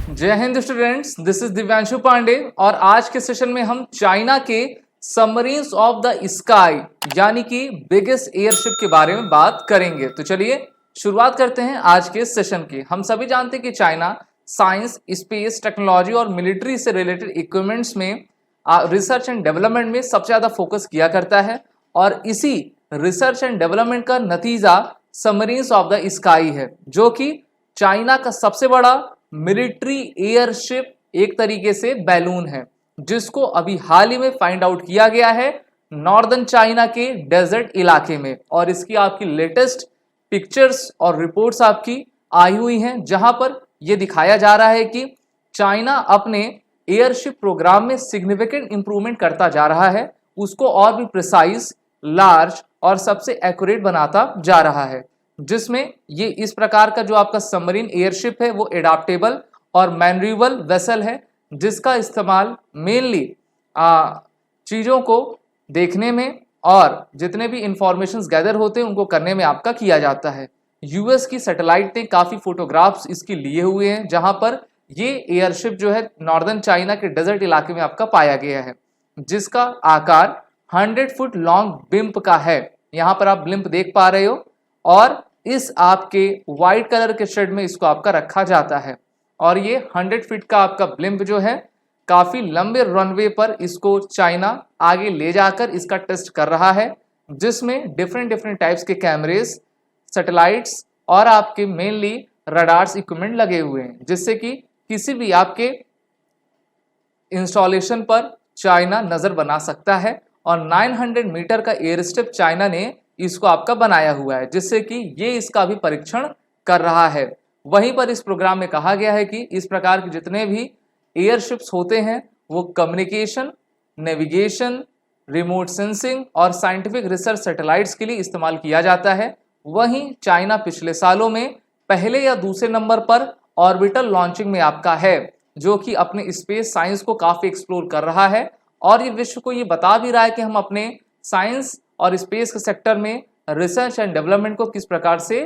जय हिंद students, this is Divyanshu Pandey और आज के सेशन में हम चाइना के सबमरीन्स ऑफ द स्काई यानी कि बिगेस्ट एयरशिप के बारे में बात करेंगे। तो चलिए शुरुआत करते हैं आज के सेशन की। हम सभी जानते हैं कि चाइना साइंस, स्पेस, टेक्नोलॉजी और मिलिट्री से रिलेटेड इक्विपमेंट्स में रिसर्च एंड डेवलपमेंट में सबसे ज़्यादा फोकस किया करता है और इसी रिसर्च एंड डेवलपमेंट का नतीजा सबमरीन्स ऑफ द स्काई है, जो कि चाइना का सबसे बड़ा मिलिट्री एयरशिप एक तरीके से बैलून है, जिसको अभी हाल ही में फाइंड आउट किया गया है नॉर्दर्न चाइना के डेजर्ट इलाके में। और इसकी आपकी लेटेस्ट पिक्चर्स और रिपोर्ट्स आपकी आई हुई हैं, जहां पर यह दिखाया जा रहा है कि चाइना अपने एयरशिप प्रोग्राम में सिग्निफिकेंट इंप्रूवमेंट करता जा रहा है, उसको और भी प्रिसाइज, लार्ज और सबसे एक्यूरेट बनाता जा रहा है, जिसमें ये इस प्रकार का जो आपका सबमरीन एयरशिप है वो एडाप्टेबल और मैन्यूरेबल वेसल है, जिसका इस्तेमाल मेनली चीज़ों को देखने में और जितने भी इंफॉर्मेशंस गैदर होते हैं उनको करने में आपका किया जाता है। यूएस की सैटेलाइट ने काफ़ी फोटोग्राफ्स इसकी लिए हुए हैं, जहां पर ये एयरशिप जो है नॉर्दर्न चाइना के डेजर्ट इलाके में आपका पाया गया है, जिसका आकार 100 फुट लॉन्ग ब्लिम्प का है। यहाँ पर आप ब्लिम्प देख पा रहे हो और इस आपके व्हाइट कलर के शेड में इसको आपका रखा जाता है। और ये 100 फीट का आपका ब्लिम्प जो है काफ़ी लंबे रनवे पर इसको चाइना आगे ले जाकर इसका टेस्ट कर रहा है, जिसमें डिफरेंट टाइप्स के कैमरेज, सैटेलाइट्स और आपके मेनली रडार्स इक्विपमेंट लगे हुए हैं, जिससे कि किसी भी आपके इंस्टॉलेशन पर चाइना नज़र बना सकता है। और 900 मीटर का एयर स्ट्रिप चाइना ने इसको आपका बनाया हुआ है, जिससे कि ये इसका भी परीक्षण कर रहा है। वहीं पर इस प्रोग्राम में कहा गया है कि इस प्रकार के जितने भी एयरशिप्स होते हैं वो कम्युनिकेशन, नेविगेशन, रिमोट सेंसिंग और साइंटिफिक रिसर्च सैटेलाइट्स के लिए इस्तेमाल किया जाता है। वहीं चाइना पिछले सालों में पहले या दूसरे नंबर पर ऑर्बिटल लॉन्चिंग में आपका है, जो कि अपने स्पेस साइंस को काफ़ी एक्सप्लोर कर रहा है और ये विश्व को ये बता भी रहा है कि हम अपने साइंस और स्पेस के सेक्टर में रिसर्च एंड डेवलपमेंट को किस प्रकार से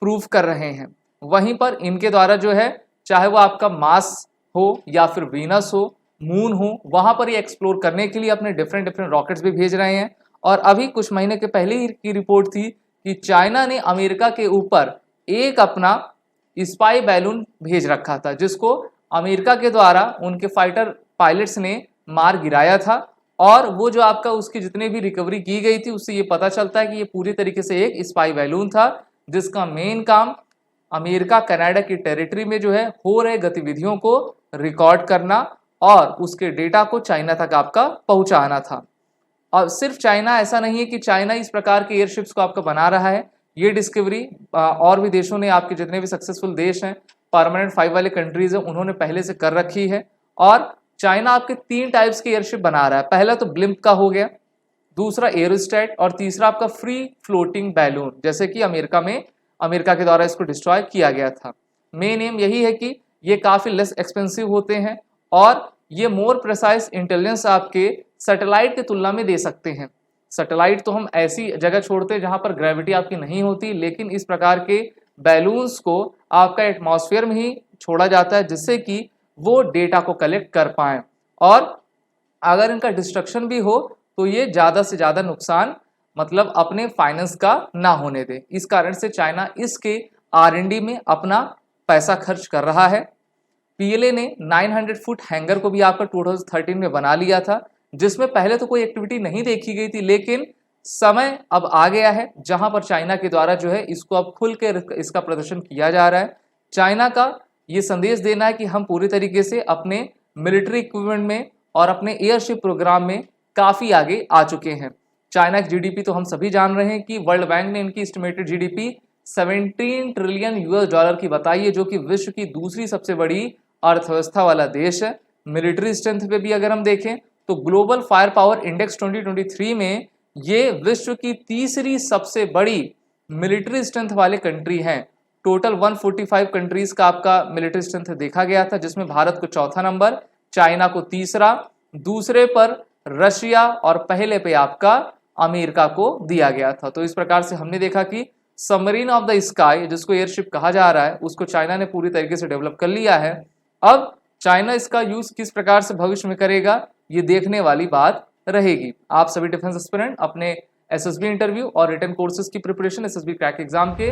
प्रूव कर रहे हैं। वहीं पर इनके द्वारा जो है, चाहे वो आपका मार्स हो या फिर वीनस हो, मून हो, वहाँ पर ये एक्सप्लोर करने के लिए अपने डिफरेंट रॉकेट्स भी भेज रहे हैं। और अभी कुछ महीने के पहले ही की रिपोर्ट थी कि चाइना ने अमेरिका के ऊपर एक अपना स्पाई बैलून भेज रखा था, जिसको अमेरिका के द्वारा उनके फाइटर पायलट्स ने मार गिराया था। और वो जो आपका उसकी जितने भी रिकवरी की गई थी, उससे ये पता चलता है कि ये पूरी तरीके से एक स्पाई बैलून था, जिसका मेन काम अमेरिका कनाडा की टेरिटरी में जो है हो रहे गतिविधियों को रिकॉर्ड करना और उसके डेटा को चाइना तक आपका पहुंचाना था। और सिर्फ चाइना ऐसा नहीं है कि चाइना इस प्रकार के एयरशिप्स को आपका बना रहा है, ये डिस्कवरी और भी देशों ने, आपके जितने भी सक्सेसफुल देश हैं, परमानेंट 5 वाले कंट्रीज हैं, उन्होंने पहले से कर रखी है। और चाइना आपके 3 टाइप्स के एयरशिप बना रहा है। पहला तो ब्लिम्प का हो गया, दूसरा एरोस्टैट और तीसरा आपका फ्री फ्लोटिंग बैलून, जैसे कि अमेरिका के द्वारा इसको डिस्ट्रॉय किया गया था। मेन एम यही है कि ये काफ़ी लेस एक्सपेंसिव होते हैं और ये मोर प्रिसाइज इंटेलिजेंस आपके सैटेलाइट की तुलना में दे सकते हैं। सैटेलाइट तो हम ऐसी जगह छोड़ते हैं जहाँ पर ग्रेविटी आपकी नहीं होती, लेकिन इस प्रकार के बैलून्स को आपका एटमॉस्फेयर में ही छोड़ा जाता है, जिससे कि वो डेटा को कलेक्ट कर पाएँ और अगर इनका डिस्ट्रक्शन भी हो तो ये ज़्यादा से ज़्यादा नुकसान मतलब अपने फाइनेंस का ना होने दे। इस कारण से चाइना इसके R&D में अपना पैसा खर्च कर रहा है। पीएलए ने 900 फुट हैंगर को भी आपका 2013 में बना लिया था, जिसमें पहले तो कोई एक्टिविटी नहीं देखी गई थी, लेकिन समय अब आ गया है जहां पर चाइना के द्वारा जो है इसको अब खुल के इसका प्रदर्शन किया जा रहा है। चाइना का ये संदेश देना है कि हम पूरी तरीके से अपने मिलिट्री इक्विपमेंट में और अपने एयरशिप प्रोग्राम में काफ़ी आगे आ चुके हैं। चाइना की जीडीपी तो हम सभी जान रहे हैं कि वर्ल्ड बैंक ने इनकी estimated GDP 17 trillion US dollar की बताई है, जो कि विश्व की दूसरी सबसे बड़ी अर्थव्यवस्था वाला देश है। मिलिट्री स्ट्रेंथ पे भी अगर हम देखें तो ग्लोबल फायर पावर इंडेक्स 2023 में ये विश्व की तीसरी सबसे बड़ी मिलिट्री स्ट्रेंथ वाले कंट्री हैं। टोटल 145 कंट्रीज का आपका मिलिट्री स्ट्रेंथ देखा गया था, जिसमें भारत को चौथा नंबर, चाइना को तीसरा, दूसरे पर रशिया और पहले पे आपका अमेरिका को दिया गया था। तो इस प्रकार से हमने देखा कि सबमरीन ऑफ द स्काई, जिसको एयरशिप कहा जा रहा है, उसको चाइना ने पूरी तरीके से डेवलप कर लिया है। अब चाइना इसका यूज किस प्रकार से भविष्य में करेगा, ये देखने वाली बात रहेगी। आप सभी डिफेंस एस्पिरेंट अपने एसएसबी इंटरव्यू और रिटन कोर्सेज की प्रिपरेशन एसएसबी क्रैक एग्जाम के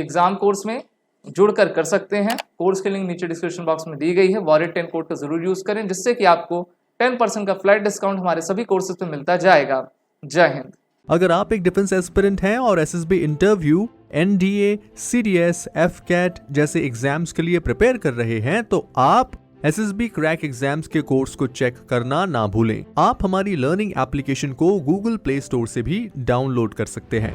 एग्जाम कोर्स में जुड़कर कर सकते हैं। कोर्स की लिंक नीचे डिस्क्रिप्शन बॉक्स में दी गई है। वॉरियर 10 कोड का जरूर यूज करें, जिससे कि आपको 10% का फ्लैट डिस्काउंट हमारे सभी कोर्सेज पे मिलता जाएगा। जय हिंद। अगर आप एक डिफेंस एस्पिरेंट हैं और SSB interview, NDA, CDS, AFCAT जैसे एग्जाम्स के लिए प्रिपेयर कर रहे हैं तो आप एसएसबी क्रैक एग्जाम्स के कोर्स को चेक करना ना भूलें। आप हमारी लर्निंग एप्लीकेशन को गूगल प्ले स्टोर से भी डाउनलोड कर सकते हैं।